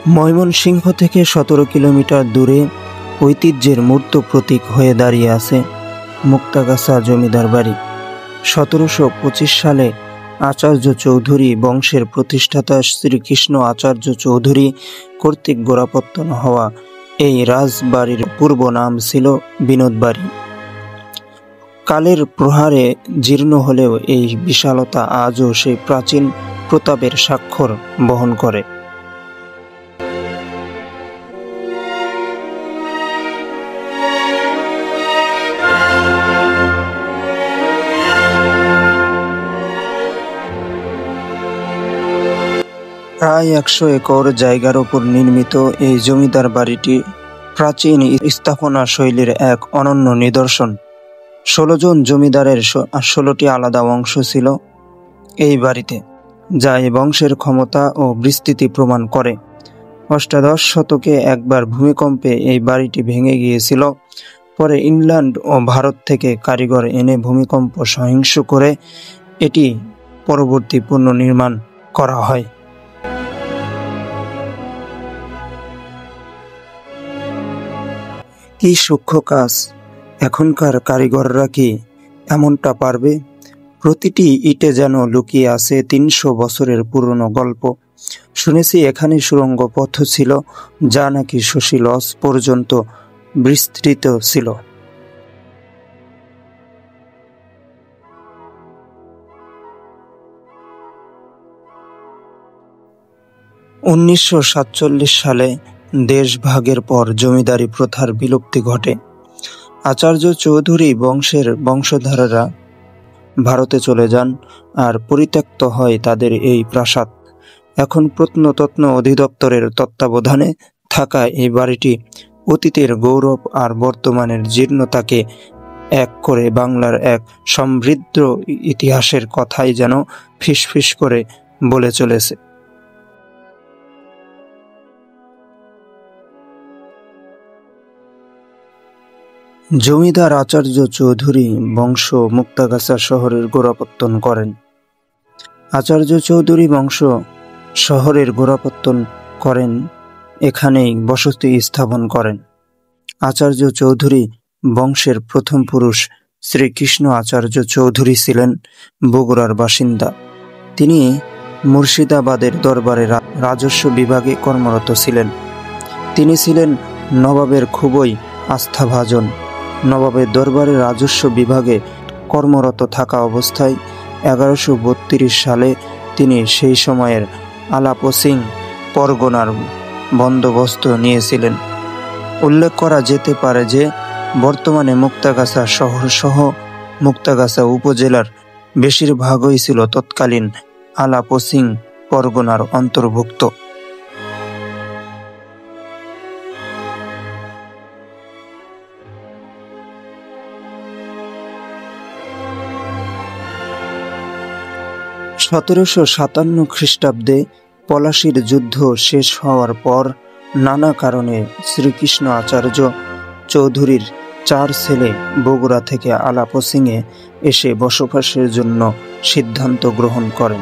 ময়মনসিংহ থেকে ১৭ কিলোমিটার দূরে ঐতিহ্যের মূর্ত প্রতীক হয়ে দাঁড়িয়ে আছে মুক্তাগাছা জমিদার বাড়ি। ১৭২৫ সালে আচার্য চৌধুরী বংশের প্রতিষ্ঠাতা শ্রীকৃষ্ণ আচার্য চৌধুরী কর্তৃক গোড়াপত্তন হওয়া এই রাজবাড়ির পূর্ব নাম ছিল বিনোদ বাড়ি। কালের প্রহারে জীর্ণ হলেও এই বিশালতা আজও সেই প্রাচীন প্রতাপের স্বাক্ষর বহন করে। প্রায় ১০০ একর জায়গার উপর নির্মিত এই জমিদার বাড়িটি প্রাচীন স্থাপনা শৈলীর এক অনন্য নিদর্শন। ১৬ জন জমিদারের ১৬টি আলাদা বংশ ছিল এই বাড়িতে, যা এই বংশের ক্ষমতা ও বিস্তৃতি প্রমাণ করে। অষ্টাদশ শতকে একবার ভূমিকম্পে এই বাড়িটি ভেঙে গিয়েছিল। পরে ইংল্যান্ড ও ভারত থেকে কারিগর এনে ভূমিকম্প সহিংস করে এটি পরবর্তী পুনর্নির্মাণ করা হয়। কি সূক্ষ্ম কাজ! এখনকার কারিগররা কি এমনটা পারবে? প্রতিটি ইটে যেন লুকিয়ে আছে ৩০০ বছরের পুরনো গল্প। শুনেছি এখানে সুড়ঙ্গ পথ ছিল, যা নাকি শশীলজ পর্যন্ত বিস্তৃত ছিল। (১৯৪৭) সালে দেশভাগের পর জমিদারি প্রথার বিলুপ্তি ঘটে। আচার্য চৌধুরী বংশের বংশধরেরা ভারতে চলে যান, আর পরিত্যক্ত হয় তাদের এই প্রাসাদ। এখন প্রত্নতত্ত্ব অধিদপ্তরের তত্ত্বাবধানে থাকা এই বাড়িটি অতীতের গৌরব আর বর্তমানের জীর্ণতাকে এক করে বাংলার এক সমৃদ্ধ ইতিহাসের কথাই যেন ফিসফিস করে বলে চলেছে। জমিদার আচার্য চৌধুরী বংশ মুক্তাগাছা শহরের গোড়াপত্তন করেন। আচার্য চৌধুরী বংশ শহরের গোড়াপত্তন করেন, এখানেই বসতি স্থাপন করেন। আচার্য চৌধুরী বংশের প্রথম পুরুষ শ্রীকৃষ্ণ আচার্য চৌধুরী ছিলেন বগুড়ার বাসিন্দা। তিনি মুর্শিদাবাদের দরবারে রাজস্ব বিভাগে কর্মরত ছিলেন। তিনি ছিলেন নবাবের খুবই আস্থাভাজন। নবাবের দরবারে রাজস্ব বিভাগে কর্মরত থাকা অবস্থায় ১১৩২ সালে তিনি সেই সময়ের আলাপসিং পরগনার বন্দোবস্ত নিয়েছিলেন। উল্লেখ করা যেতে পারে যে বর্তমানে মুক্তাগাছা শহরসহ মুক্তাগাছা উপজেলার বেশিরভাগই ছিল তৎকালীন আলাপসিং পরগনার অন্তর্ভুক্ত। (১৭৫৭ খ্রিস্টাব্দে পলাশীর যুদ্ধ শেষ হওয়ার পর নানা কারণে শ্রীকৃষ্ণ আচার্য চৌধুরীর ৪ ছেলে বগুড়া থেকে আলাপসিংয়ে এসে বসবাসের জন্য সিদ্ধান্ত গ্রহণ করেন।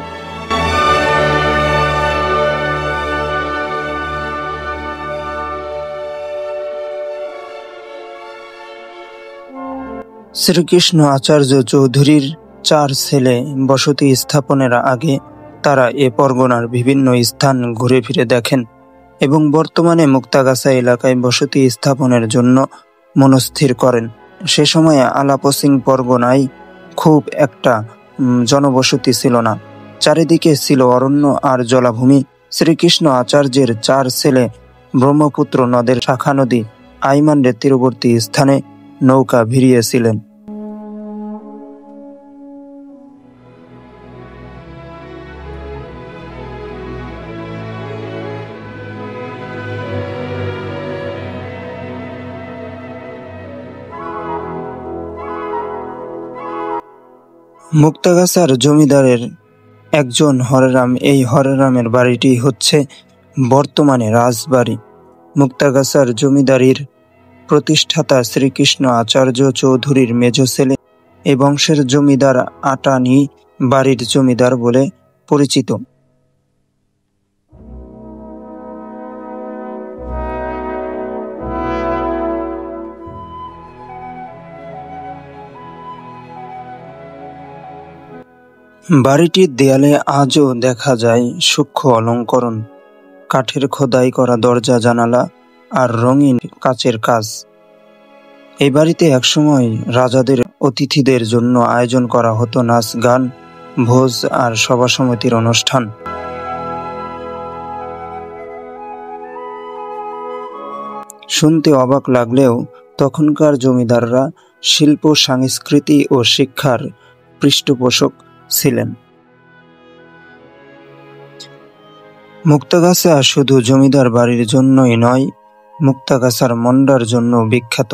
শ্রীকৃষ্ণ আচার্য চৌধুরীর ৪ ছেলে বসতি স্থাপনের আগে তারা এ পরগনার বিভিন্ন স্থান ঘুরে ফিরে দেখেন এবং বর্তমানে মুক্তাগাছা এলাকায় বসতি স্থাপনের জন্য মনস্থির করেন। সে সময়ে আলাপসিং পরগনায় খুব একটা জনবসতি ছিল না, চারিদিকে ছিল অরণ্য আর জলাভূমি। শ্রীকৃষ্ণ আচার্যের ৪ ছেলে ব্রহ্মপুত্র নদের শাখা নদী আইমান্ডের তীরবর্তী স্থানে নৌকা ভিড়িয়েছিলেন। মুক্তাগাছার জমিদারের একজন হরেরাম। এই হরেরামের বাড়িটি হচ্ছে বর্তমানে রাজবাড়ি। মুক্তাগাছার জমিদারির প্রতিষ্ঠাতা শ্রীকৃষ্ণ আচার্য চৌধুরীর মেজ ছেলে এই বংশের জমিদার আটানি বাড়ির জমিদার বলে পরিচিত। বাড়িটির দেয়ালে আজও দেখা যায় সূক্ষ্ম অলঙ্করণ, কাঠের খোদাই করা দরজা জানালা আর রঙিন কাচের কাজ। এই বাড়িতে একসময় রাজাদের অতিথিদের জন্য আয়োজন করা হতো নাচ গান, ভোজ আর সভা সমিতির অনুষ্ঠান। শুনতে অবাক লাগলেও তখনকার জমিদাররা শিল্প, সংস্কৃতি ও শিক্ষার পৃষ্ঠপোষক ছিলেন। মুক্তাগাছা শুধু জমিদার বাড়ির জন্যই নয়, মুক্তাগাছার মন্ডার জন্য বিখ্যাত।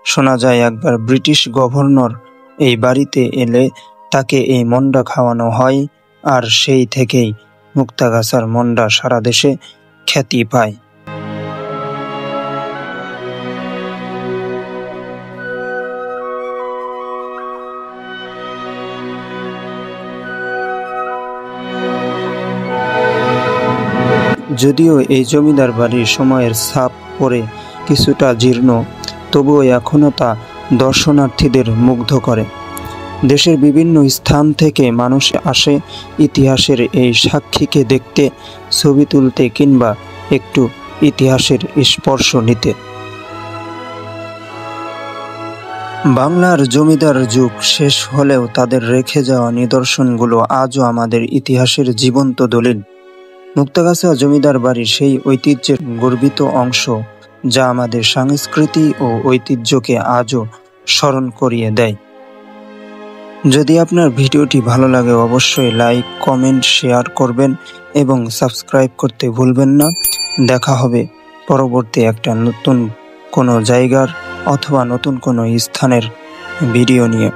শোনা যায় একবার ব্রিটিশ গভর্নর এই বাড়িতে এলে তাকে এই মন্ডা খাওয়ানো হয়, আর সেই থেকেই মুক্তাগাছার মন্ডা সারা দেশে খ্যাতি পায়। যদিও এই জমিদার বাড়ির সময়ের ছাপ পড়ে কিছুটা জীর্ণ, তবুও এখনও তা দর্শনার্থীদের মুগ্ধ করে। দেশের বিভিন্ন স্থান থেকে মানুষ আসে ইতিহাসের এই সাক্ষীকে দেখতে, ছবি তুলতে কিংবা একটু ইতিহাসের স্পর্শ নিতে। বাংলার জমিদার যুগ শেষ হলেও তাদের রেখে যাওয়া নিদর্শনগুলো আজও আমাদের ইতিহাসের জীবন্ত দলিল। মুক্তাগাছা জমিদার বাড়ি সেই ঐতিহ্যের গর্বিত অংশ, যা আমাদের সংস্কৃতি ও ঐতিহ্যকে আজও স্মরণ করিয়ে দেয়। যদি আপনার ভিডিওটি ভালো লাগে অবশ্যই লাইক, কমেন্ট, শেয়ার করবেন এবং সাবস্ক্রাইব করতে ভুলবেন না। দেখা হবে পরবর্তী একটা নতুন কোনো জায়গার অথবা নতুন কোনো স্থানের ভিডিও নিয়ে।